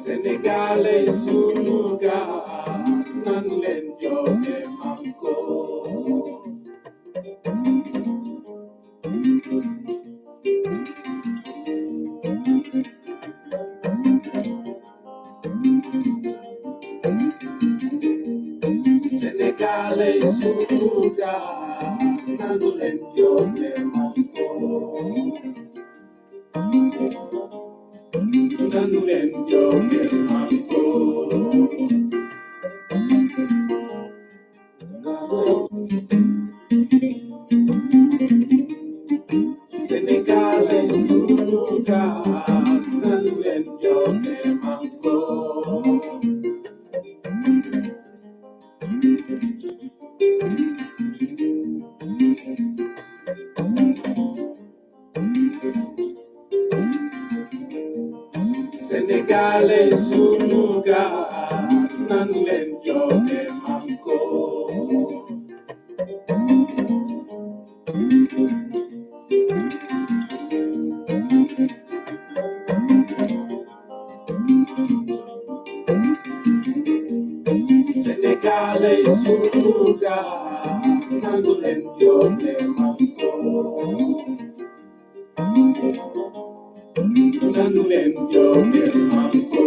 Senegalese sunuga nan len joxe manko Senegalese sunuga nan len joxe manko nan len joxe manko Senegalese sunuga nan len joxe manko Senegalese sunuga nan len joxe manko Senegalese sunuga nan len joxe manko nan len joxe manko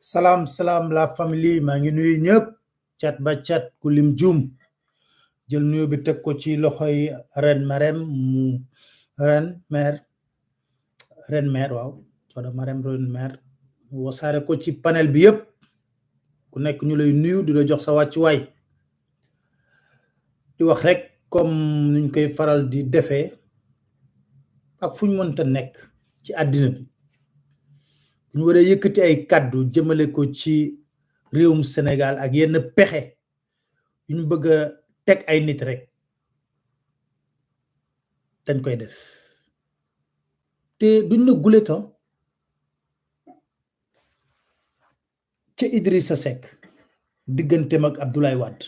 Salam salam la famille maa ngi nuyu ñëpp cat ba cat ku lim jum jël nuyu bi teg ko ci loxoy ren marem mu ren maire waaw soda marem ren maire wasaare ko ci panel bi yëpp ku nekk ñu lay nuyu di la jox sa wàccuwaay di wax rek comme nuñ koy faral di defee ak fuñ mënta nekk ci àddina bi ñu war a yëkkati ay kàddu jëmale ko ci réewum Sénégal ak yenn pexe yu ñu bëgg a teg ay nit rek dañ koy def te duñ la guletan ca Idrissa Seck digganteem ak Abdoulaye Wade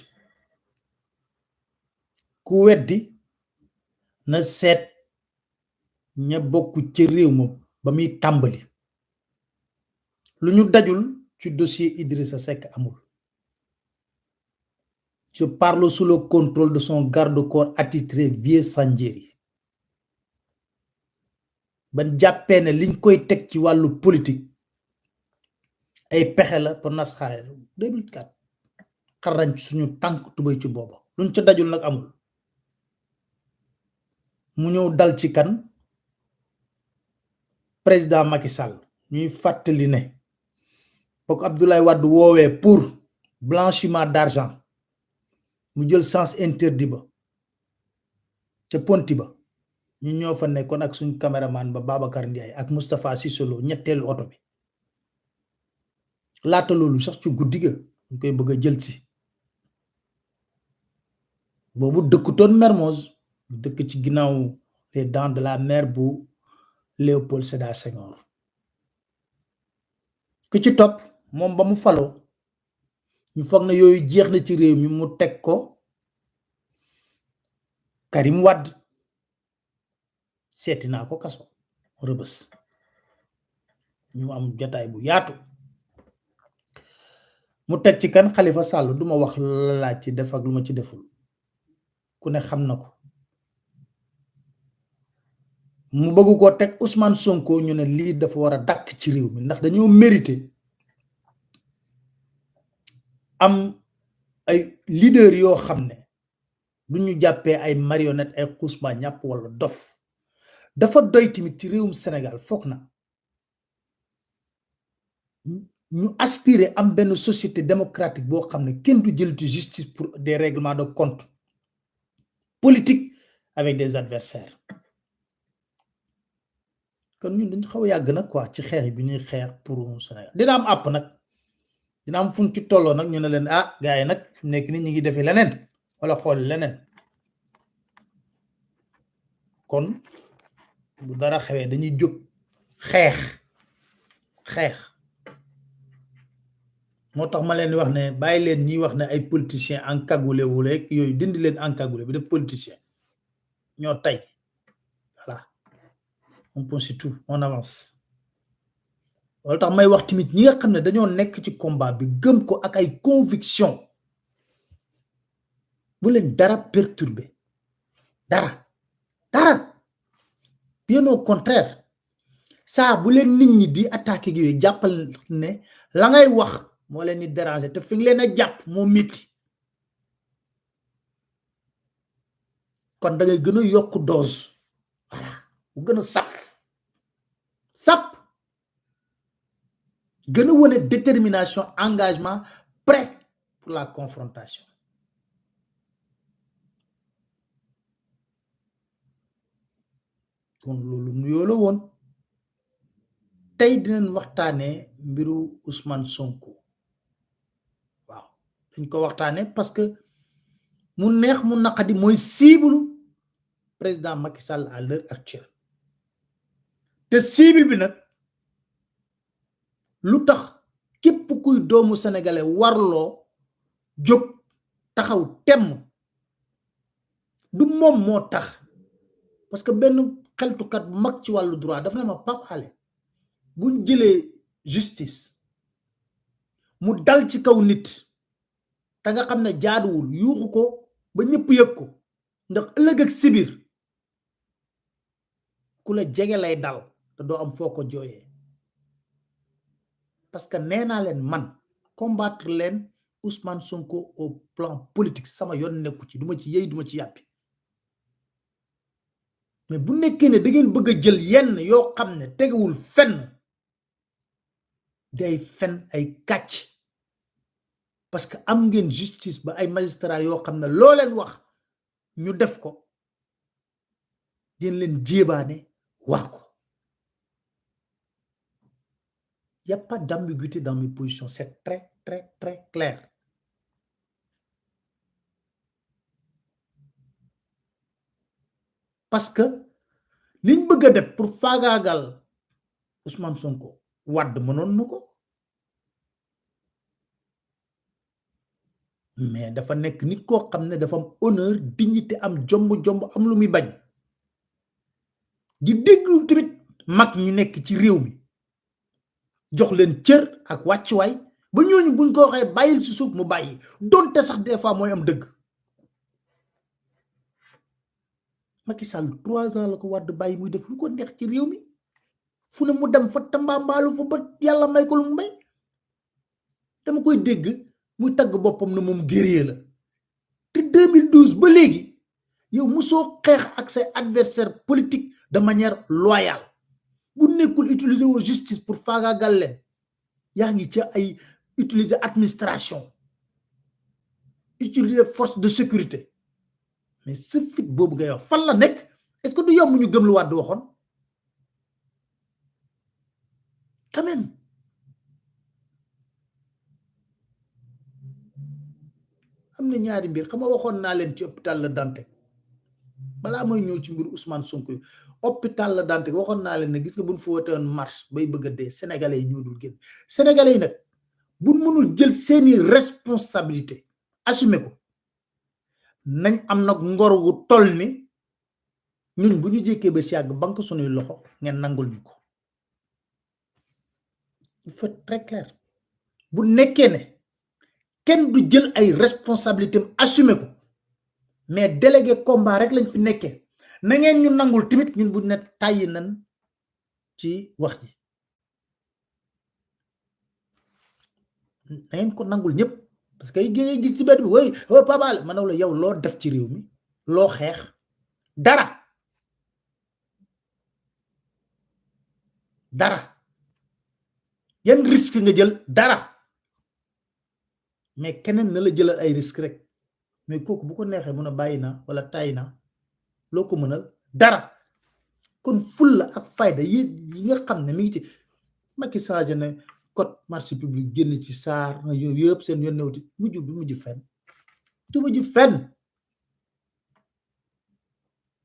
ku weddi na seet ña bokk ci réew ma ba muy tàmbali lu ñu dajul ci dossier Idrissa Seck amul. Je parle sous le contrôle de son garde-corps attitré Vieux Sandiéry ban jàppee ne liñ koy teg ci wàllu politique ay pexe la pour nas xaay 2004 xarañ suñu tànk tubay ci booba luñ ca dajul nag amul mu ñëw dal ci kan président Macky Sall ñuy fàttali ne bokk Abdoulaye Wade woowee pour blanchiment d'argent mu jël sens interdit ba te ponti ba ñu ñoo fa nekkoon ak suñu caméraman ba Babacar Ndiaye ak Moustapha Cissé Lo ñetteelu oto bi laata loolu sax ci guddi ga ñu koy bëgg a jël si boobu dëkkutoon Mermoz dëkk ci ginnaaw les dents de la mer bu Léopold Sédar Senghor ku ci topp moom ba mu faloo ñu foog na yooyu jeex na ci réew mi mu teg ko Karim Wade seeti naa ko kaso Rëbës ñu am jotaay bu yaatu mu teg ci kan Khalifa Sall duma wax la laaj ci def ak lu ma ci deful ku ne xam na ko mu bëgg ko teg Ousmane Sonko ñu ne lii dafa war a dàkk ci réew mi ndax dañoo mérité am ay leader yoo xam ne du ñu jàppee ay marionnette ay xuusma ñàpp wala dof dafa doy tamit ci réewum Sénégal foog na ñu aspirer am benn société démocratique boo xam ne kenn du jël justice pour des règlements de compte politique avec des adversaires kon ñun dañ xaw a yàgg nag quoi ci xeex bi ñuy xeex pour Sénégal dina am àpp nag dina am fuñ ci tolloo nag ñu ne leen ah gars yi nag fi mu nekk ni ñu ngi defee leneen wala xool leneen kon bu dara xewee dañuy jóg xeex moo tax ma leen di wax ne bàyyi leen ñiy wax ne ay politiciens encagoulé wu rek yooyu dindi leen encagoulé bi def politicien ñoo tey voilà on pense tout on avance loolu tax may wax tamit ñi nga xam ne dañoo nekk ci combat bi gëm ko ak ay conviction bu leen dara perturbé dara bien au contraire saa bu leen nit ñi di attaqué gi yooyu jàppal ne la ngay wax moo leen di déranger te fi nga leen a jàpp moo métti kon da ngay gën a yokk dose voilà bu gën a sap gën a wane détermination engagement prêt pour la confrontation kon loolu nuyoo la woon tey dinañ waxtaanee mbiru Ousmane Sonko waaw dañ ko waxtaanee parce que mu neex mu naqadi mooy cible président Macky Sall à l'heure actuelle te cible bi nag lu tax képp kuy doomu sénégalais warloo jóg taxaw temm du moom moo tax parce que benn xeltukat bu mag ci wàllu droit dafa ne ma Pape Alé buñ jëlee justice mu dal ci kaw nit te nga xam ne jaaduwul yuuxu ko ba ñëpp yëg ko ndax ëllëg ak sibir ku la jege lay dal te doo am foo ko jooyee parce que nee naa leen man combattre leen Ousmane Sonko au plan politique sama yoon nekku ci duma ci yey duma ci yàppi mais bu nekkee ne da ngeen bëgg a jël yenn yoo xam ne tegewul fenn day fen ay kàcc parce que am ngeen justice ba ay magistrat yoo xam ne loo leen wax ñu def ko dina leen jéebaane wax ko y a pas d'ambiguïté dans mes positions c'est très très très clair parce que liñ bëgg a def pour faagaagal Ousmane Sonko Wade mënoon na ko mais dafa nekk nit koo xam ne dafa am honneur dignité am jomb am lu muy bañ di déglu tamit mag ñu nekk ci réew mi jox leen cër ak wàccuwaay ba ñooñu buñ ko waxee bàyyil ci suuf mu bàyyi donte sax des fois mooy am dëgg Macky Sall 3 ans la ko Wade bàyyi muy def lu ko neex ci réew mi fu ne mu dem fa tambaambaalu fa ba yàlla may ko lu mu may dama koy dégg muy tagg boppam na moom guerrier la te 2012 ba léegi yow musoo xeex ak say adversaire politique de manière loyale bu nekkul utiliser wu justice pour faagaagal leen yaa ngi ci ay utiliser administration utiliser force de sécurité mais ce fit boobu ngay wax fan la nekk est-ce que du yomb ñu gëm lu Wade waxoon quand même am na ñaari mbir xam nga waxoon naa leen ci hôpital La Dantec balaa mooy ñëw ci mbiru Ousmane Sonko hôpital La Dantec waxoon naa leen ne gis nga buñ fa woote woon marche bay bëgg a dee sénégalais yi ñoo dul génn sénégalais yi nag buñ mënul jël seeni responsabilité assumer ko nañ am nag ngor gu toll ni ñun bu ñu jékkee ba si yàgg banque suñuy loxo ngeen nangul ñu ko il faut être très clair bu nekkee ne kenn du jël ay responsabilité am assumer ko mais délégué combat rek lañ fi nekkee na ngeen ñu nangul tamit ñun bu ne tàyyi nan ci wax ji na ngeen ko nangul ñëpp parce que yi gis ci benn bi woy Pape Alé ma ne la yow loo def ci réew mi loo xeex dara yan risque nga jël dara mais keneen na la jëlal ay risque rek mais kooku bu ko neexee mun a bàyyi naa wala tàyyi naa loo ko mënal dara kon fulla ak fayda yi nga xam ne mi ngi ci Macky changé na code marché public génn ci saar na yooyu yëpp seen yoon newti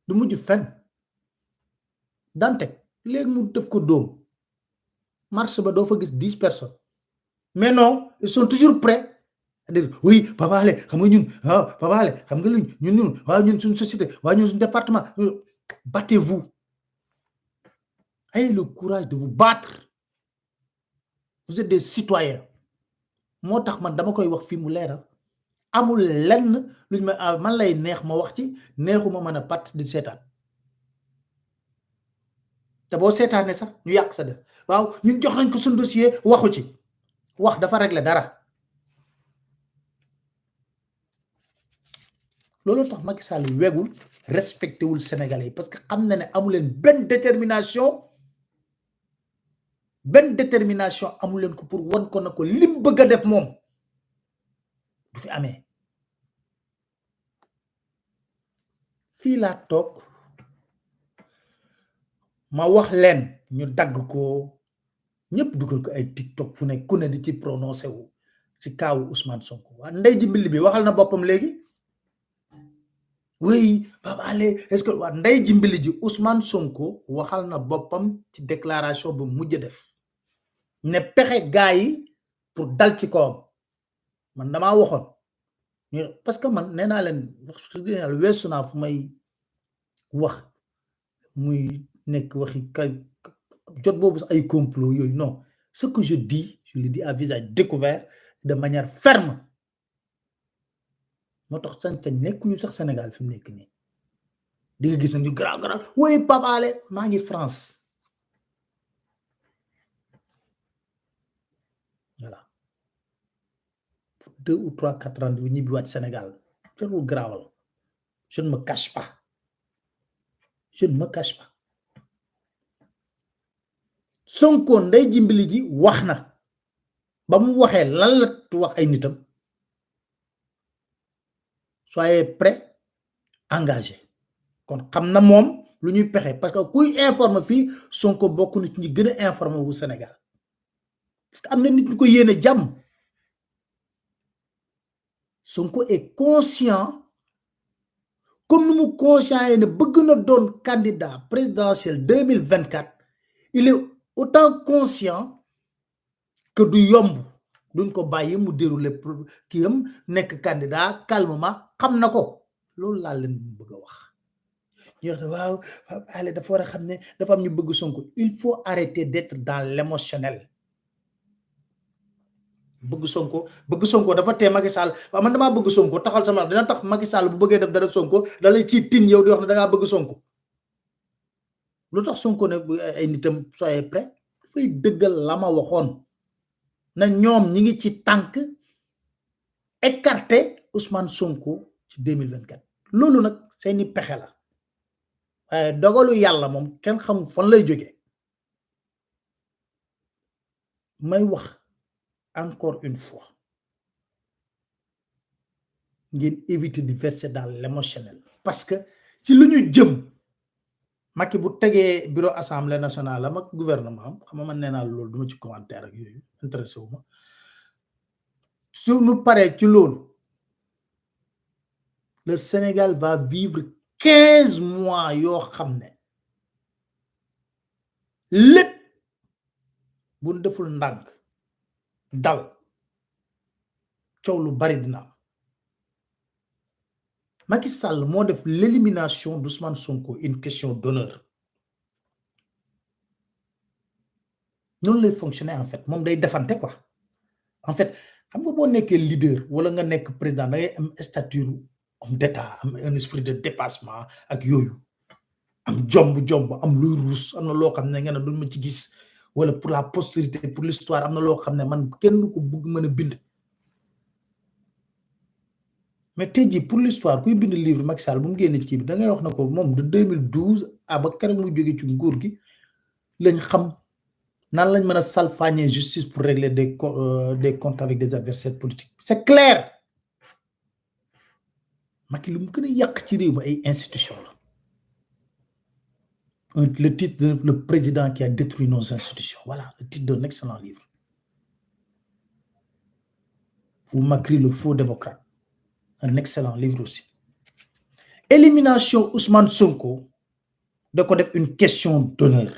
du mujj fenn Dantec léegi mu def ko dóom marché ba doo fa gis 10 personnes mais non ils sont toujours prêts à dire oui Papa Alé xam nga ñun Papa Alé xam nga ñun waaw ñun suñu société waaw ñun suñu département battez-vous ayez le courage de vous battre vous êtes des citoyens moo tax man dama koy wax fii mu leeral amul lenn luñ ma man lay neex ma wax ci neexuma mën a pat di seetaan te boo seetaanee sax ñu yàq sa def waaw ñun jox nañ ko suñu dossier waxu ci wax dafa régler dara loolu tax Macky Sall wegul respecté wul Sénégalais yi parce que xam na ne amuleen benn détermination amuleen ko pour wan ko na ko lim bëgg a def moom du fi amee fii laa toog ma wax leen ñu dagg ko ñëpp dugal ko ay TikTok fu ne ku ne di ci prononcé wu ci kaawu Ousmane Sonko waa ndey ji mbill bi waxal na boppam léegi oui Papa Alé est-ce que waa ndey ji mbill ji Ousmane Sonko waxal na boppam ci déclaration bu mujj def ne pexe gaa yi pour dal ci kawam man damaa waxoon parce que man nee naa leen weesu naa fu may wax muy nekk waxi kay jot boobu ay complot yooyu non ce que je dis je le dis à visage découvert de manière ferme moo tax sañ-sañ nekkuñu sax Sénégal fi mu nekk nii di nga gis nag ñu garaaw woy Papa Alé maa ngi France voilà pour 2 ou 3 4 ans yu ñibbiwaat Sénégal jarul garaawal je ne me cache pas Sonko ndey jimbili ji wax na ba mu waxee lan la wax ay nitam soyez prêts engagés kon xam na moom lu ñuy pexe parce que kuy informer fii Sonko bokk nit ñi gën a informer wu Sénégal parce que am na nit ñu ko yéene jàmm Sonko est conscient comme nu mu conscient ne bëgg na doon candidat présidentiel 2024 il est autant conscient que du yomb duñ ko bàyyi mu dérouler kii am nekk candidat calmement xam na ko loolu laa leen bëgg a wax ñu wax ne waaw Alé dafa war a xam ne dafa am ñu bëgg Sonko il faut arrêter d'être dans l'émotionnel bëgg Sonko dafa tee Macky Sall waaw man damaa bëgg Sonko taxal sama dina tax Macky Sall bu bëggee def dara Sonko da lay ci tin yow di wax ne da ngaa bëgg Sonko lu tax Sonko ne ay nitam soyez prêts dafay dëggal la ma waxoon na ñoom ñi ngi ci tànk écarter Ousmane Sonko ci 2024 loolu nag seeni pexe la waaye dogalu yàlla moom kenn xam fan lay jóge may wax encore une fois ngeen éviter de verser dans l'émotionnel parce que ci lu ñu jëm Macky bu tegee bureau assemblée nationale am ak gouvernement am xam nga man nee naa loolu duma ci commentaire ak yooyu intéressé wu ma su ñu paree ci loolu le Sénégal va vivre 15 mois yoo xam ne lépp bu ñu deful ndànk dal coow lu bari dina am Macky Sall moo def l'élimination d'Ousmane Sonko une question d'honneur noonu lay fonctionner en fait moom day defante quoi en fait xam nga boo nekkee leader wala nga nekk président da ngay am stature homme d'état am un esprit de dépassement ak yooyu am jomb am luy ruus am na loo xam ne nga ne duñ ma ci gis wala pour la postérité pour l'histoire am na loo xam ne man kenn du ko bëgg mën a bind mais tey jii pour l'histoire kuy bind livre Macky Sall bu mu génne ci kii bi da ngay wax na ko moom de 2012 ba keroog mu jóge ci nguur gi lañ xam nan lañ mëna salfañé justice pour régler des comptes avec des adversaires politiques c'est clair Macky lu mu gën a yàq ci réew mi ay institution la le titre de le président qui a détruit nos institutions voilà le titre d'un excellent livre vous Macri le faux démocrate un excellent livre aussi élimination Ousmane Sonko da ko def une question d'honneur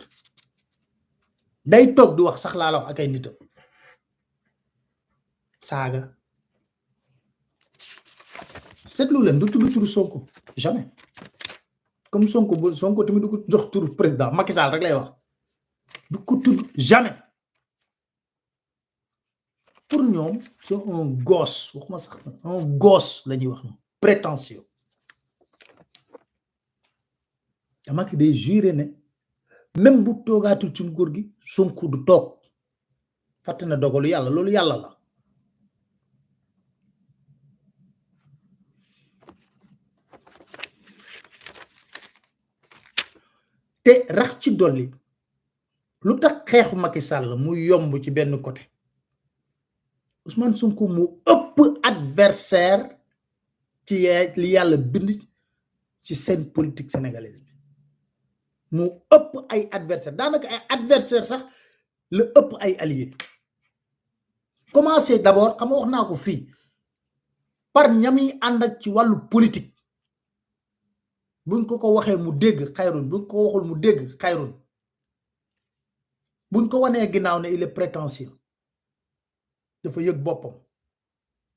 day toog di wax sax laa la wax ak ay nitam saaga seetlu leen du tudd turu Sonko jamais comme Sonko tamit du ko jox turu président Macky Sall rek lay wax du ko tudd jamais pour ñoom c'est un gosse waxuma sax un gosse la ñuy wax moom prétentieux Macky day juré ne même bu toogaatul ci nguur gi Sonko du toog fàtte na dogalu yàlla loolu yàlla la te rax ci dolli lu tax xeexu Macky Sall mu yomb ci benn côté Ousmane Sonko mu ëpp adversaire ci li yàlla bind ci scène politique sénégalaise bi mu ëpp ay adversaire daanaka ay adversaire sax le ëpp ay alliés commencé d'abord xam nga wax naa ko fii par ñami ànd ak ci wàllu politique buñ ko waxee mu dégg xayrun buñ ko waxul mu dégg xayrun buñ ko wanee ginnaaw ne il est prétentieux dafa yëg boppam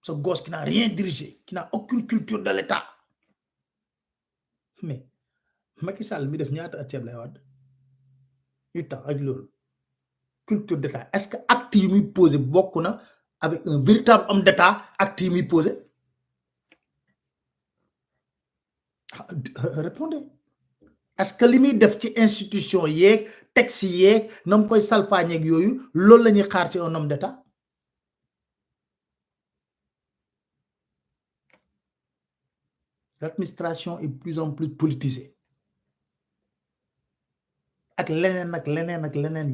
ce gosse qui n'a rien dirigé qui n'a aucune culture de l'État mais Macky Sall mi def ñaata at ceeb lay Wade 8 ans ak loolu culture d'État est-ce que acte yi muy posé bokk na avec un véritable homme d'État acte yi muy posé répondez est-ce que li muy def ci institution yeeg texte yeeg na mu koy salfaañeeg yooyu loolu la ñuy xaar ci un homme d'État l'administration est de plus en plus politisée ak leneen ak leneen ak leneen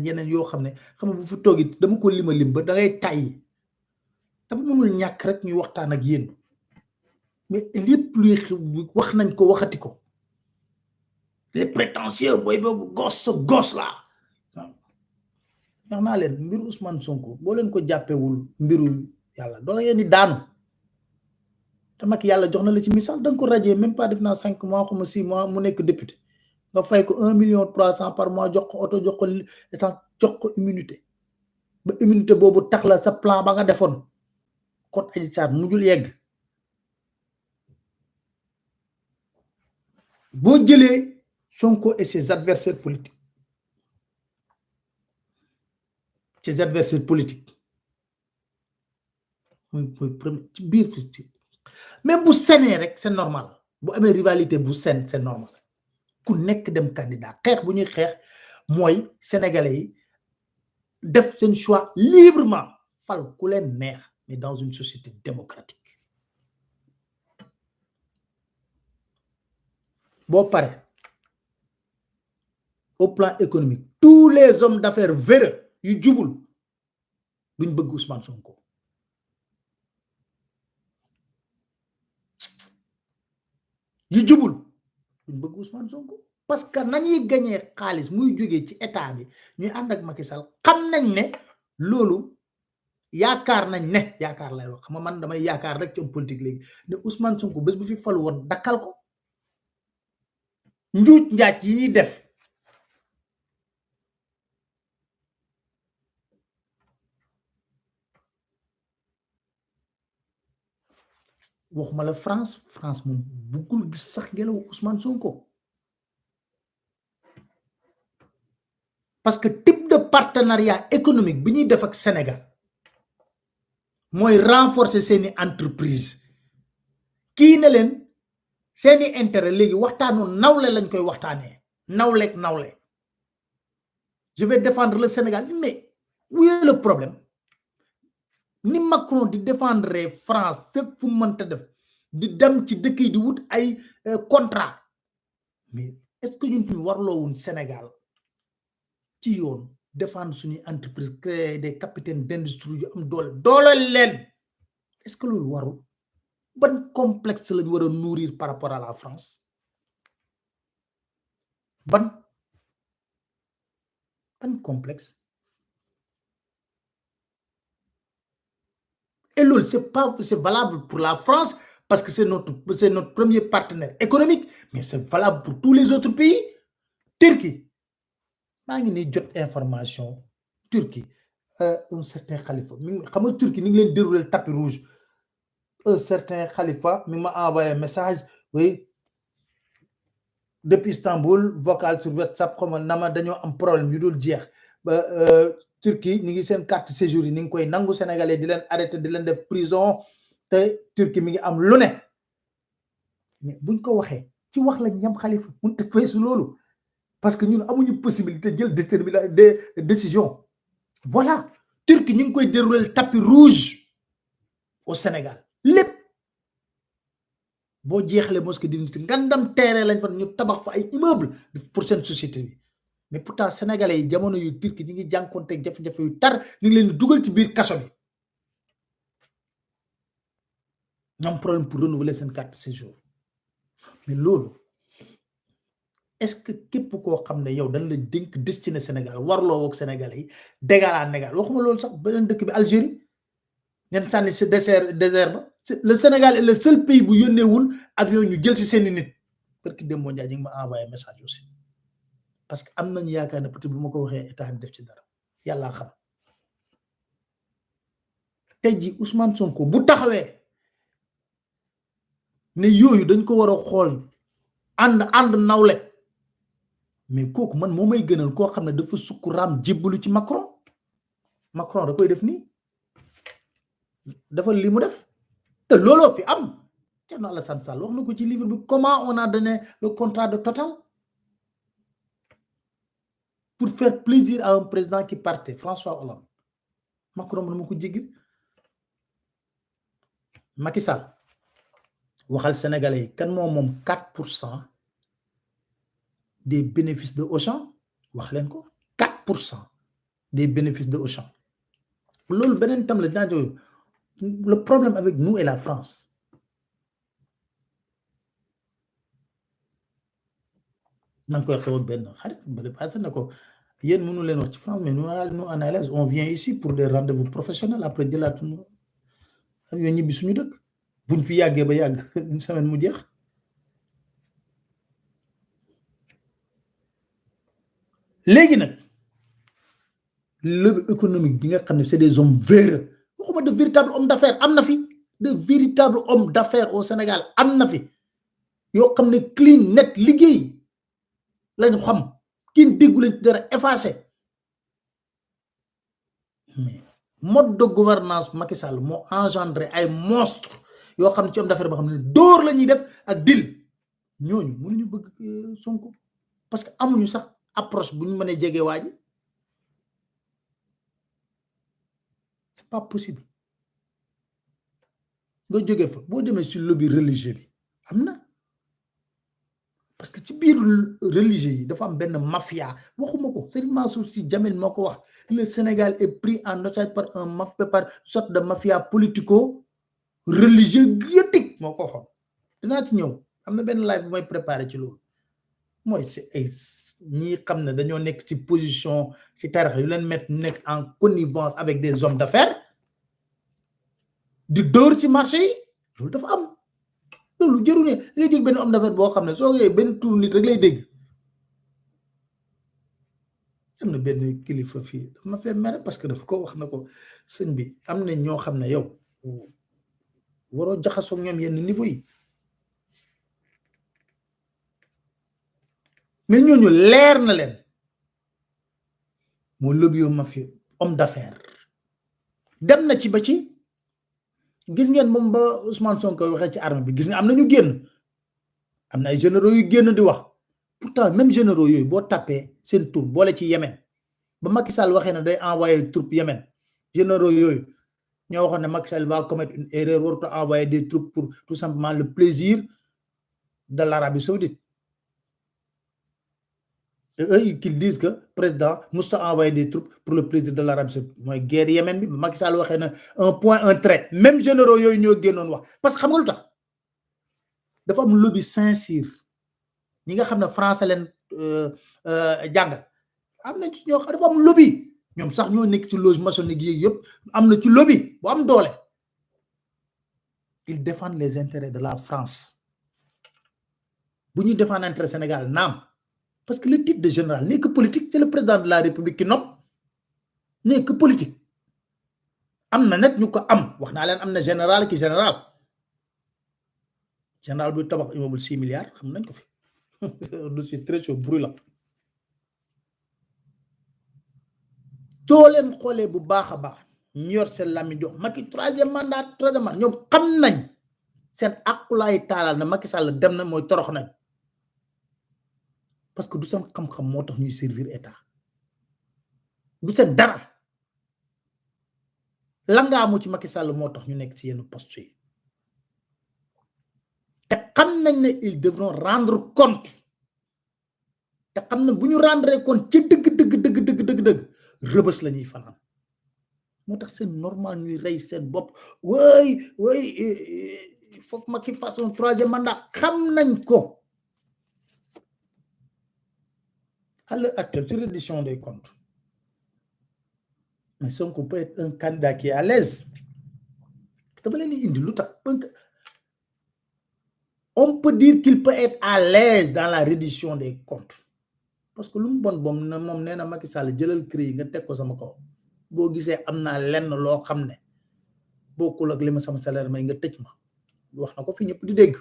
yeneen yoo xam ne xam nga bu fi toogit dama ko lim ba da ngay tàyyi dafa mënul ñàkk rek ñuy waxtaan ak yéen mais lépp luy wax nañ ko waxati ko les prétentieux booy boobu gosse la wax naa leen mbiru Ousmane Sonko boo leen ko jàppewul mbiru yàlla doona yéen di daanu te mag yàlla jox na la ci misaal da nga ko radier même pas def naa 5 mois xuma 6 mois mu nekk député nga fay ko 1,3 million par mois jox ko oto jox ko essence jox ko immunité ba immunité boobu tax la sa plan ba nga defoon kon Adji Sarr mujjul yegg boo jëlee Sonko et ses adversaires politiques muy premier ci biir même bu senee rek c'est normal bu amee rivalité bu sen c'est normal ku nekk dem candidat xeex bu ñuy xeex mooy sénégalais yi def seen choix librement fal ku leen neex mais dans une société démocratique boo pare au plan économique tous les hommes d'affaires véreux yu jubul duñ bëgg Ousmane Sonko yu jubul duñ bëgg Ousmane Sonko parce que nañuy gañee xaalis muy jógee ci état bi ñuy ànd ak Macky Sall xam nañ ne loolu yaakaar nañ ne yaakaar lay wax xam man damay yaakaar rek ci homme politique léegi ne Ousmane Sonko bés bu fi falu woon dakkal ko njuuj njaaj yi ñuy def waxuma la France moom buggul gis sax ngelaw Ousmane Sonko parce que type de partenariat économique bi ñuy def ak Sénégal mooy renforcer seeni entreprise kii na leen seeni intérêt léegi waxtaanu nawle lañ koy waxtaanee nawleeg nawle je vais défendre le Sénégal mais où est le problème ni Macron di défendre France fépp fu mënta def di dem ci dëkk yi di wut ay contrat mais est-ce que ñun warloowun Sénégal ci yoon défendre suñu entreprise créer des capitaines d'industrie yu am doole leen est-ce que loolu warul ban complexe lañ war a nourrir par rapport à la France ban complexe et loolu c'est valable pour la France parce que c'est notre premier partenaire économique mais c'est valable pour tous les autres pays Turquie maa ngi nii jot information Turquie un certain Khalifa xam nga Turquie ni ngi leen déroulé le tapis rouge un certain Khalifa mi m'a envoyé un message oui depuis Istanbul vocal sur WhatsApp comme nama dañoo am problème yu dul jeex ba Turquie ñi ngi seen carte séjour yi ni ngi koy nangu sénégalais di leen arrêté di leen def prison te Turquie mi ngi am lu ne mais buñ ko waxee ci wax la ñam Khalifa mun te peesu loolu parce que ñun amuñu possibilité jël des décisions voilà Turquie ñu ngi koy dérouler le tapis rouge au Sénégal lépp boo jeexalee mosquée d'unité ngandam terrain lañ fa ñu tabax fa ay immeuble pour seen société bi mais pourtant sénégalais yi jamono yu Turquie ñi ngi jànkoonteeg jafe-jafe yu tar ñu ngi leen di dugal ci biir kaso bi ñoom problème pour renouveler seen carte séjour mais loolu est-ce que képp koo xam ne yow dañ la dénk destiné Sénégal warloo woog Sénégalais yi dégal à négal waxuma loolu sax beneen dëkk bi Algérie ngeen sànni si désert ba le Sénégal est le seul pays bu yónneewul avion ñu jël si seeni nit parce que Demba Ndiaye ñu ngi ma envoyé message aussi parce que am nañu yaakaar ne peut-être bu ma ko waxee état def ci dara yàlla xam tey ji Ousmane Sonko bu taxawee ne yooyu dañ ko war a xool ànd nawle mais kooku man moo may gënal koo xam ne dafa sukkuraam jébbalu ci Macron da koy def nii dafa li mu def te looloo fi am Thierno Alassane Sall wax na ko ci livre bi comment on a donné le contrat de Total pour faire plaisir à un président qui partait François Hollande Macron mën ma ko jéggil Macky Sall waxal sénégalais yi kan moo moom 4% des bénéfices de Auchan wax leen ko 4% des bénéfices de Auchan loolu beneen tam la dinaa jox le problème avec nous et la France na nga koy wax sama benn xarit bale passé na ko yéen mënu leen wax ci France mais nous en ALS on vient ici pour des rendez-vous professionnels après jëlaat avion ñibbi suñu dëkk buñ fi yàggee ba yàgg une semaine mu jeex léegi nag lobby économique bi nga xam ne c'est des hommes véreux waxuma de véritables hommes d'affaires am na fi de véritables hommes d'affaires au Sénégal am na fi yoo xam ne clean net liggéey lañu xam kin déggu leen dara effacé mais mode de gouvernance Macky Sall moo engendré ay monstres yoo xam ne ci homme d'affaires boo xam ne dóor la ñuy def ak dil ñooñu mënuñu bëgg Sonko parce que amuñu sax approche bu ñu mënee jege waa ji c'est pas possible nga jógee fa boo demee ci lobby religieux bi am na parce que ci biir religieux yi dafa am benn mafia waxuma ko Serigne Mansour Sy Djamil moo ko wax le Sénégal est pris en otage par une sorte de mafia politico religieux griotique moo ko waxoon dinaa ci ñëw am na benn live bu may préparé ci loolu mooy c'est ay ñi xam ne dañoo nekk ci position ci tarixa yu leen mettre nekk en connivence avec des hommes d'affaires di dóor ci marché yi loolu dafa am loolu jëru ne ngay dégg benn homme d'affaires boo xam ne soo yooyu benn tur nit rek lay dégg am na benn kilifa fii dafa ma fee mere parce que dafa ko wax na ko sëñ bi am na ñoo xam ne yow waroo jaxasoo ñoom yenn niveau yi mais ñooñu leer na leen moo lobby mafia homme d'affaires dem na ci ba ci gis ngeen moom ba Ousmane Sonko waxee ci armée bi gis nga am na ñu génn am na ay généraux yu génn di wax pourtant même généraux yooyu boo tapé seen tour boole ci Yémen ba Macky Sall waxee ne day envoyer troupes Yémen généraux yooyu ñoo waxoon ne Macky Sall va commettre une erreur warut a envoyer des troupes pour tout simplement le plaisir de l'Arabie Saoudite Et eux qu'ils disent que le président Moussa a envoyé des troupes pour le président de l'Arabie Saoudite mooy guerre Yémen bi Macky Sall waxee na un point un trait même généraux yooyu ñoo génnoon wax parce que xam nga lu tax dafa am lobby Saint-Cyr ñi nga xam ne français leen jàng am na ci ñoo xam dafa am lobby ñoom sax ñoo nekk ci loge maçonnique yi yëpp am na ci lobby bu am doole ils défendent les intérêts de la France bu ñuy défendre intérêt Sénégal naam parce que le titre de général n'est que politique c'est le président de la République qui nomme n'est que politique am na nag ñu ko am wax naa leen am na général ki général buy tabax immeuble 6 milliards xam nañ ko fi dossier très chaud brûlant too leen xoolee bu baax a baax ñu yor seen lami jox Macky troisième mandat ñoom xam nañ seen aqulaay taalal na Macky Sall dem na mooy torox nañ parce que du seen xam-xam moo tax ñuy servir état du seen dara langaamu ci Macky Sall moo tax ñu nekk ci yenn poste yi te xam nañ ne ils devront rendre compte te xam na bu ñu rendre compte ci dëgg rëbës la ñuy fanaan moo tax c'est normal ñuy rey seen bopp way il faut que Macky fasse un troisième mandat xam nañ ko à l'heure actuelle sur reddition des comptes mais Sonko peut être un candidat qui est à l'aise dama leen di indi lu tax on peut dire qu'il peut être à l'aise dans la reddition des comptes parce que lu mu bon moom nee na Macky Sall jëlal CREI nga teg ko sama kaw boo gisee am naa lenn loo xam ne bokkul ak li ma sama salaire may nga tëj ma wax na ko fi ñëpp di dégg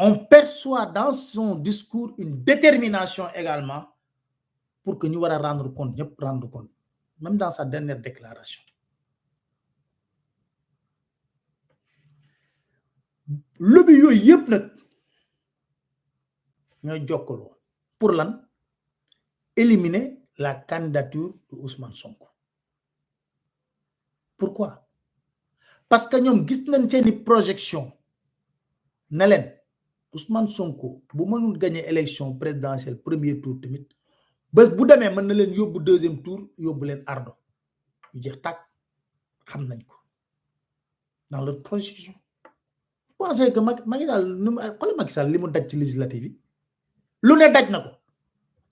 on perçoit dans son discours une détermination également pour que ñu war a rendre compte ñëpp rendre compte même dans sa dernière déclaration lobby yooyu yëpp nag ñooy jokkaloo pour lan éliminer la candidature de Ousmane Sonko pourquoi parce que ñoom gis nañ seeni projection na leen Ousmane Sonko bu mënul gagner élection présidentielle premier tour tamit bés bu demee mën na leen yóbbu deuxième tour yóbbu leen ardo ñu jeex tàkk xam nañ ko dans leur projection vous pensez que Macky Sall xoolal Macky Sall li mu daj ci législative yi lu ne daj na ko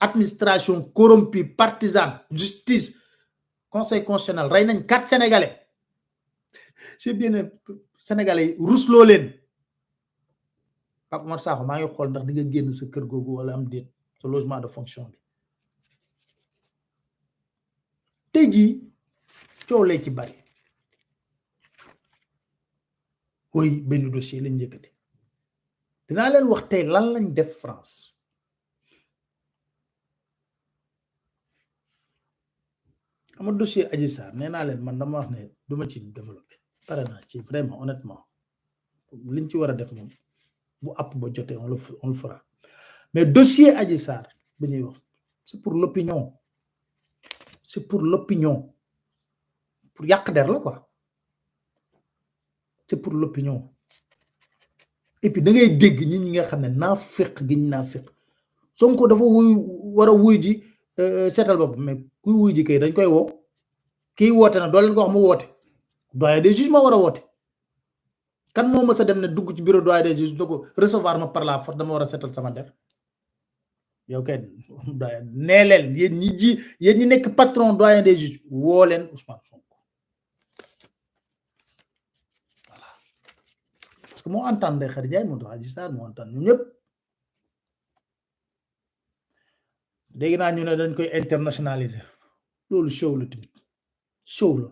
administration corrompue partisane justice conseil constitutionnel rey nañ 4 sénégalais c'est bien sénégalais yi rusloo leen Pape Omar Sakho maa ngi xool ndax di nga génn sa kër googu wala am déet sa logement de fonction bi tey jii coow lay ci bari oui benn dossier lañ njëkkati dinaa leen wax tey lan lañ def France ama dossier Adji Sarr nee naa leen man dama wax ne duma ci développé pare naa ci vraiment honnêtement liñ ci war a def moom bu app ba jotee on le fera mais dossier Adji Sarr bi ñuy wax c'est pour l'opinion c'est pour l'opinion pour yàq der la quoi c'est pour l'opinion et puis da ngay dégg ñi nga xam ne naafeq gi ñu naafeq Sonko dafa war a wuy ji seetal bopp mais kuy wuy ji kay dañ koy woo kii woote na doo leen ko wax mu woote doyen des juges moo war a woote kan moo mës a dem ne dugg ci bureau doyen des juges da ko recevoir ma par la force dama war a seetal sama der yow kay doyen nee leen yéen ñi nekk patron doyen des juges woo leen Ousmane Sonko voilà parce que moo entendre Ndeye Khady Ndiaye moo tax Adji Sarr moo entendre ñoom ñëpp dégg naa ñu ne dañ koy internationaliser loolu show la tamit show la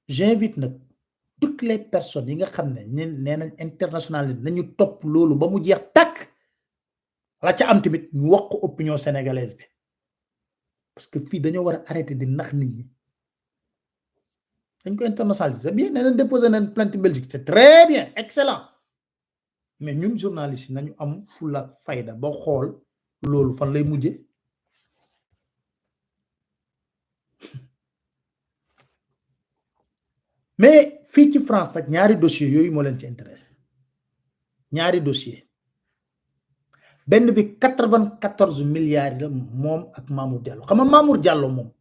j'invite nag toutes les personnes yi nga xam ne nee nañ internationaliser nañu topp loolu ba mu jeex tàkk la ca am tamit ñu wax ko opinion sénégalaise bi parce que fii dañoo war a arrêter di nax nit ñi dañ ko internationaliser c'est bien nee nañ déposer nañ plainte Belgique c'est très bien excellent mais ñun journalistes yi nañu am fulla ak fayda ba xool loolu fan lay mujje mais fii ci France nag ñaari dossiers yooyu moo leen ci intéressé ñaari dossier benn bi 94 milliards la moom ak Mamour Diallo xam nga Mamour Diallo moom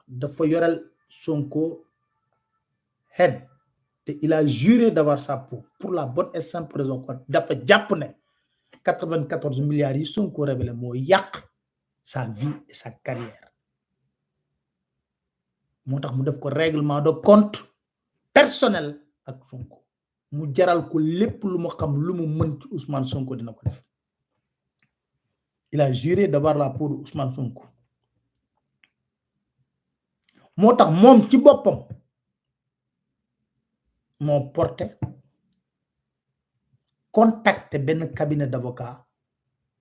dafa yorel Sonko head te il a juré d'avoir sa peau pour la bonne et simple raison que dafa jàpp ne 94 milliards yi Sonko révélé moo yàq sa vie et sa carrière moo tax mu def ko règlement de compte personnel ak Sonko mu jaral ko lépp lu mu xam lu mu mën ci Ousmane Sonko dina ko def il a juré d'avoir la peau de Ousmane Sonko moo tax moom ci boppam moo porté contacté benn cabinet d'avocat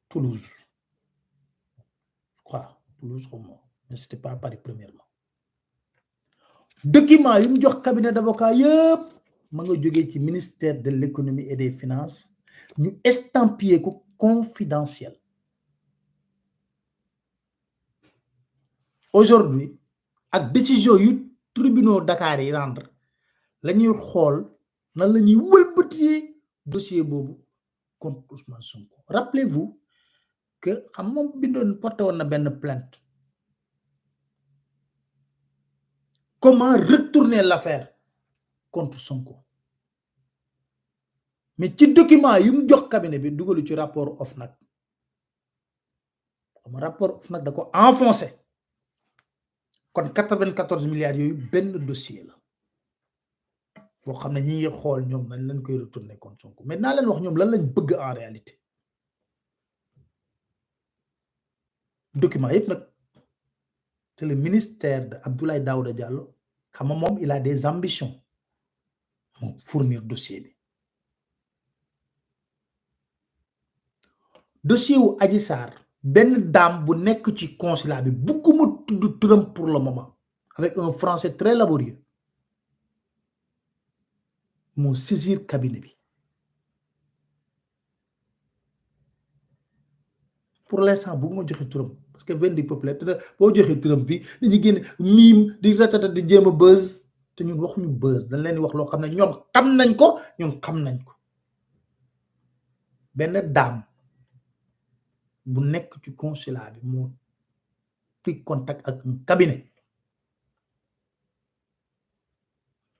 Toulouse quoi Toulouse comment mais c'était pas Paris premièrement document yi mu jox cabinet d'avocat yëpp ma nga jógee ci ministère de l'économie et des finances ñu estampillé ko confidentiel aujourd'hui ak décision yu tribunaux Dakar yi rendre la ñuy xool nan la ñuy wëlbatiyee dossier boobu contre Ousmane Sonko rappelez-vous que xam moom bindoon porté woon na benn plainte comment retourner l'affaire contre Sonko mais ci document yi mu jox cabinet bi dugalu ci rapport OFNAC xam rapport OFNAC da ko enfoncé kon 94 milliards yooyu benn dossier la boo xam ne ñi ngi xool ñoom nañ lañ koy retourner contre Sonko mais naa leen wax ñoom lan lañ bëgg en réalité document yëpp nag c'est le ministère de Abdoulaye Daouda Diallo xam nga moom il a des ambitions moo fournir dossier bi dossier wu Adji Sarr benn dame bu nekk ci consulat bi bugguma tudd turam pour le moment avec un français très laborieux moo saisir cabinet bi pour l'instant bugguma joxe turam parce que veine du populaire te boo joxe turam fii dañuy génn miim di ratata di jéem a buzz te ñun waxuñu buzz dañ leen di wax loo xam ne ñoom xam nañ ko ñun xam nañ ko benn dame bu nekk ci consulat bi moo pris contact ak un cabinet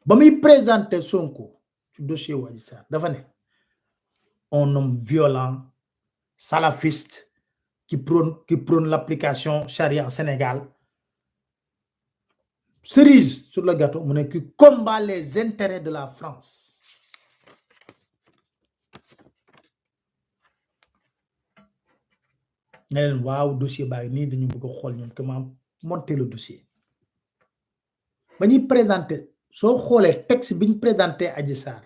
ba muy présenter Sonko ci dossier wu Adji Sarr dafa ne un homme violent salafiste qui prône l'application charia au Sénégal cerise sur le gâteau mu ne qui combat les intérêts de la France ne leen waaw dossier baa ngi nii dañu bëgg a xool ñoom comment monter le dossier ba ñuy présenté soo xoolee texte bi ñu présenté Adji Sarr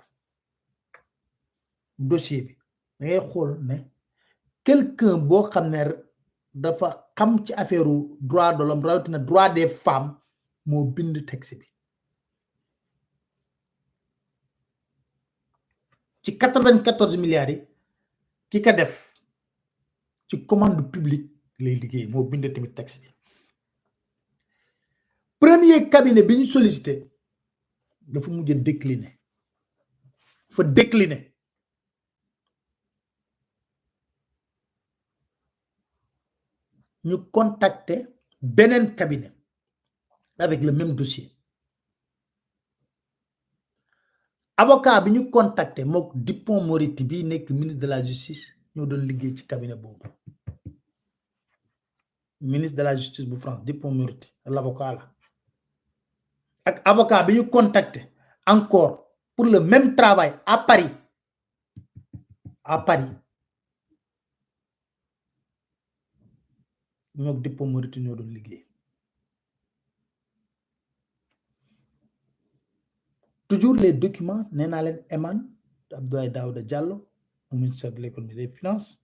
dossier bi da ngay xool ne quelqu'un boo xam ne dafa xam ci affaire droit de l'homme rawatina droit des femmes moo bind texte bi ci 94 milliards yi ki ka def ci commande publique lay liggéey moo bind tamit texte bi premier cabinet bi ñu sollicité dafa mujj décliner fa décliner ñu contacter beneen cabinet avec le même dossier avocat bi ñu contacter mook Dupond-Moretti bi nekk ministre de la justice ñoo doon liggéey ci cabinet boobu ministre de la justice bu France Dupond-Moretti l'avocat la ak avocat bi ñu contacter encore pour le même travail à Paris ñoo Dupond-Moretti ñoo doon liggéey toujours les documents nee naa leen émanent d'Abdoulaye Daouda Diallo au ministère de l'économie et des finances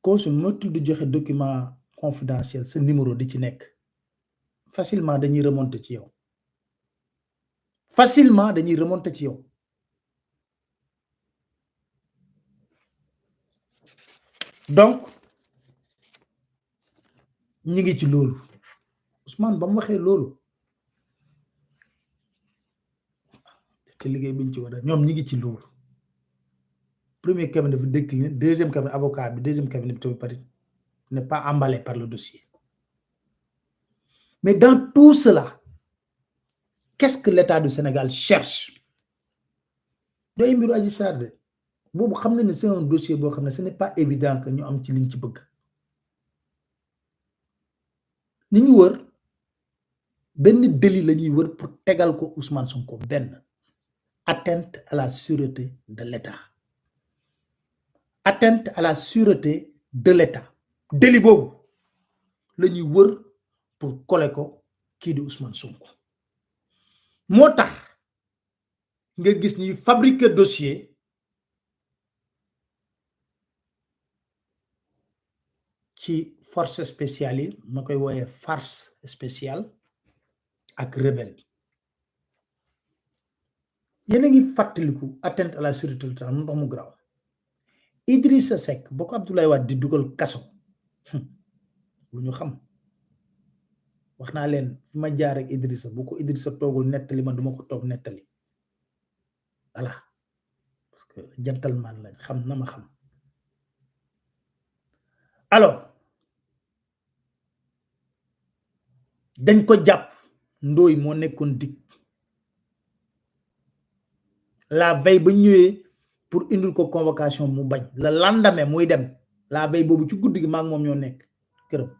consul moo tudd joxe document confidentiel sa numéro di ci nekk facilement dañuy remonter ci yow donc ñi ngi ci loolu Ousmane ba mu waxee loolu ci liggéey biñ ci wara ñom ñi ngi ci loolu premier cabinet dafa décliné deuxième cabinet avocat bi deuxième cabinet bi tamit n'est pas emballé par le dossier mais dans tout cela qu'est-ce que l'État du Sénégal cherche doy mbiru Adji Sarr de boobu xam ne c'est un dossier boo xam ne ce n'est pas évident que ñu am ci liñ ci bëgg ni ñu wër benn délit la ñuy wër pour tegal ko Ousmane Sonko benn atteinte à la sûreté de l'État atteinte à la sûreté de l'État délit boobu la ñuy wër pour coller ko kii di Ousmane Sonko moo tax nga gis ñuy fabriquer dossier ci force spéciale yi ma koy wooyee farce spéciale ak rebelle yéen a ngi fàttaliku atteinte à la sûreté de l'État mu ndox mu graw Idrissa Seck boo ko Abdoulaye Wade di dugal kaso lu ñu xam wax naa leen fi ma jaar ak Idrissa bu ko Idrissa toogul nettali man duma ko toog nettali voilà parce que gentleman lañ xam na ma xam alors dañ ko jàpp ndooy moo nekkoon dig la veille ba ñëwee pour indil ko convocation mu bañ le lendemain muy dem la veille boobu ci guddi gi maak moom ñoo nekk këram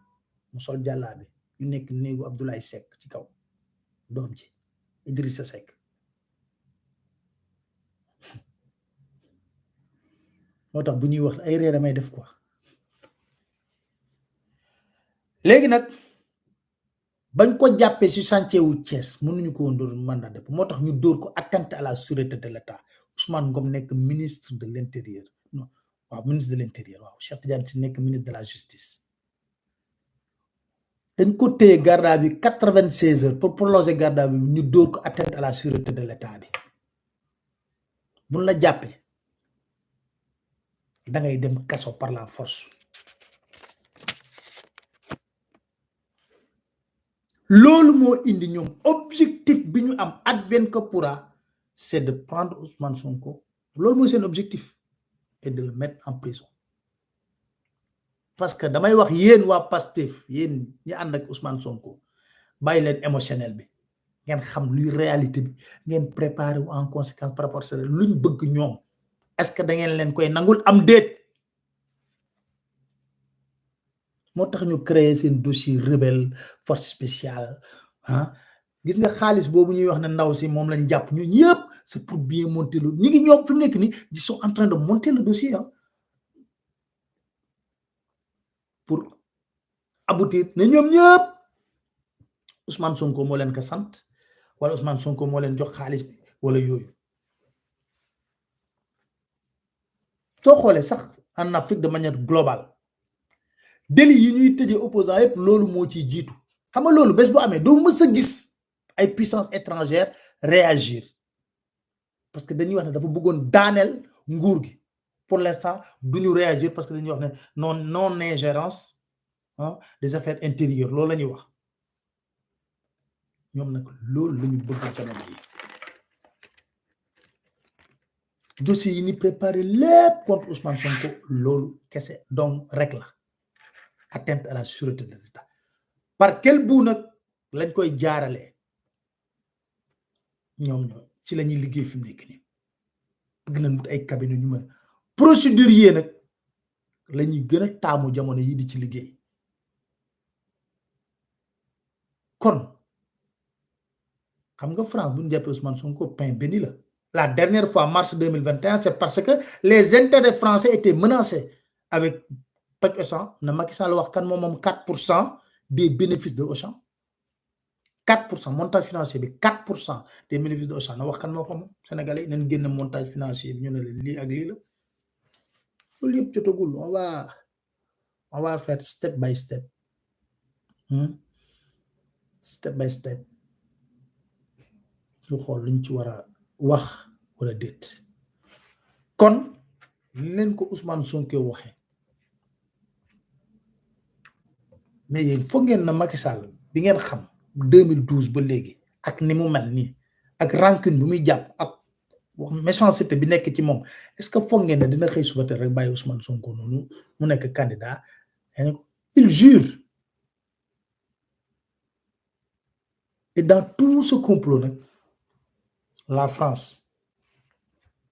mu sol jàllaabe ñu nekk néegu Abdoulaye Seck ci kaw doom ci Idrissa Seck moo tax bu ñuy wax ay réer damay def quoi léegi nag bañ ko jàppee ci chantier wu Thiès mënuñu ko woon dóor mandat de dépôt moo tax ñu dóor ko atteinte à la sûreté de l'État Ousmane Ngom nekk ministre de l'Intérieur non waaw ministre de l'Intérieur waaw Cheikh Tidiane Sy nekk ministre de la Justice dañ ko téye garde à vue 96 heures pour prolonger garde à vue ñu dóor ko atteinte à la sûreté de l'État bi buñ la jàppee da ngay dem kaso par la force loolu moo indi ñoom objectif bi ñu am advienne que pourra c'est de prendre Ousmane Sonko loolu mooy seen objectif et de le mettre en prison parce que damay wax yéen waa Pastef yéen ñi ànd ak Ousmane Sonko bàyyi leen émotionnel bi ngeen xam luy réalité bi ngeen préparer wu en conséquence par rapport à luñ bëgg ñoom est-ce que da ngeen leen koy nangul am déet moo tax ñu créer seen dossier rebelle force spéciale ah gis nga xaalis boobu ñuy wax ne ndaw si moom lañ jàpp ñu ñëpp c'est pour bien monter le ñi ngi ñoom fi mu nekk ni ils sont en train de monter le dossier ah pour aboutir ne ñoom ñëpp Ousmane Sonko moo leen ko sant wala Ousmane Sonko moo leen jox xaalis bi wala yooyu soo xoolee sax en Afrique de manière globale délit yi ñuy tëjee opposant yëpp loolu moo ciy jiitu xam nga loolu bés bu amee doo mës a gis ay puissance étrangère réagir parce que dañuy wax ne dafa bëggoon daaneel nguur gi pour l'instant duñu réagir parce que dañuy wax ne non ingérence des affaires intérieures loolu la ñuy wax ñoom nag loolu la ñu bëgg jamono yi dossier yi ni préparé lépp contre Ousmane Sonko loolu kese donc rek la atteinte à la sûreté de l'État par quel bout nag lañ koy jaaralee ñoom ñoo ci la ñuy liggéey fi mu nekk nii bëgg nañ wut ay cabinet ñu ma procédure yee nag la ñuy gën a taamu jamono yi di ci liggéey kon xam nga France bu ñu jàppee Ousmane Sonko pain béni la dernière fois mars 2021 c'est parce que les intérêts français étaient menacés avec toj Auchan na Macky Sall wax kan moom 4% des bénéfices de Auchan 4% montage financier bi 4% des bénéfices de Auchan na wax kan moo ko moom Sénégalais yi nañ génn montage financier bi ñu ne leen lii ak lii la loolu yëpp jotagul on va faire step by step step by step ñu xool luñ ci war a wax wala déet kon leen ko Ousmane Sonko waxee mais yéen foog ngeen na Macky Sall bi ngeen xam 2012 ba léegi ak ni mu mel nii ak rancune bu muy jàpp ak wax méchanceté bi nekk ci moom est-ce que foog ngeen ne dina xëy suba teel rek bàyyi Ousmane Sonko noonu mu nekk candidat il jure et dans tout ce complot nag la France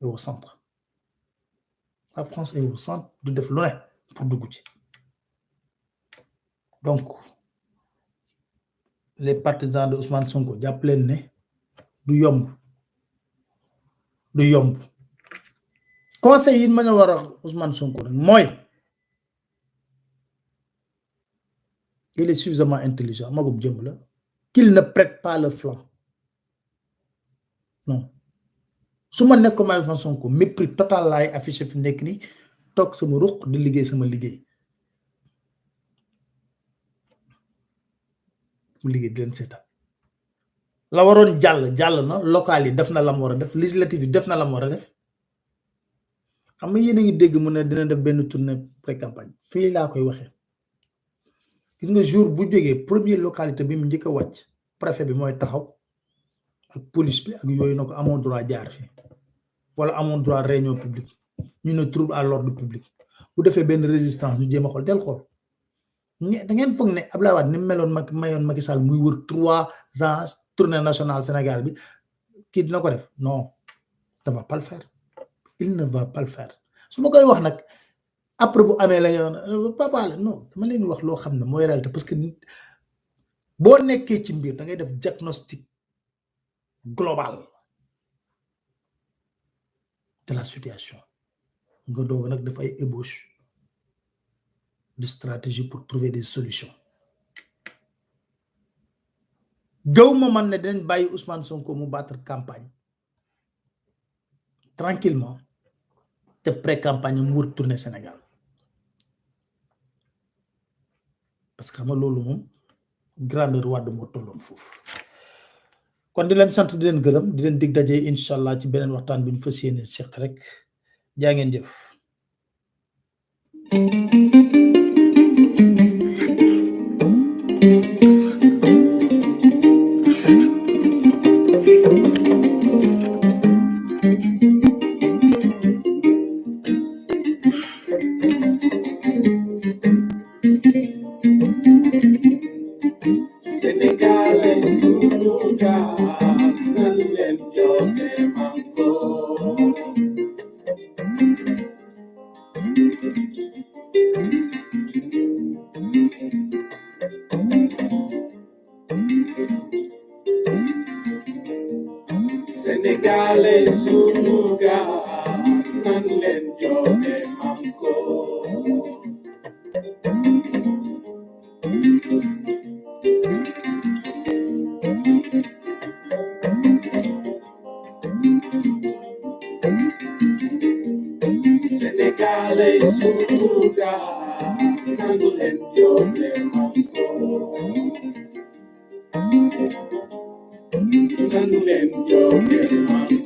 est au centre la France est au centre du def lu ne pour dugg ci donc les partisans de Ousmane Sonko jàpp leen ne du yomb conseil yi ma ñu war a Ousmane Sonko nag mooy il est suffisamment intelligent magum jëm la qu'il ne prête pas le flanc non su ma nekk ko may Ousmane Sonko mépris total laay affiché fi nekk ni toog sama ruq di liggéey sama liggéey mu liggéey di leen seetaan la waroon jàll na local yi def na la mu war a def législative yi def na la mu war a def xam nga yéen a ngi dégg mu ne dina def benn tournée pré-campagne fii laa koy waxee gis nga jour bu jógee première localité bi mu njëkk a wàcc préfet bi mooy taxaw ak police bi ak yooyu na ko amoon droit jaar fii wala amoon droit réunion publique ñu ne trouble à l'ordre public bu defee benn résistance ñu jéem a xool del xool da ngeen foog ne Abdoulaye Wade ni mu meloon mayoon Macky Sall muy wër 3 ans tournée nationale Sénégal bi kii dina ko def non ça va pas le faire il ne va pas le faire su ma koy wax nag après bu amee la papa la non dama leen wax loo xam ne mooy réalité parce que boo nekkee ci mbir da ngay def diagnostic global de la situation nga doog nag def ay ébauche de stratégie pour trouver des solutions gaw ma man ne dinañ bàyyi Ousmane Sonko mu battre campagne tranquillement def pré-campagne mu wër tourner Sénégal parce que xam nga loolu moom grandeur Wade moo tolloon foofu kon di leen sant di leen gërëm di leen dig daje incha allah ci beneen waxtaan bi ñu fas yéene seq rek jaa ngeen jëf. Sénégalais sunu gaal nan leen joxe manko Sénégalais sunu gaal nan leen joxe manko nan leen joxe manko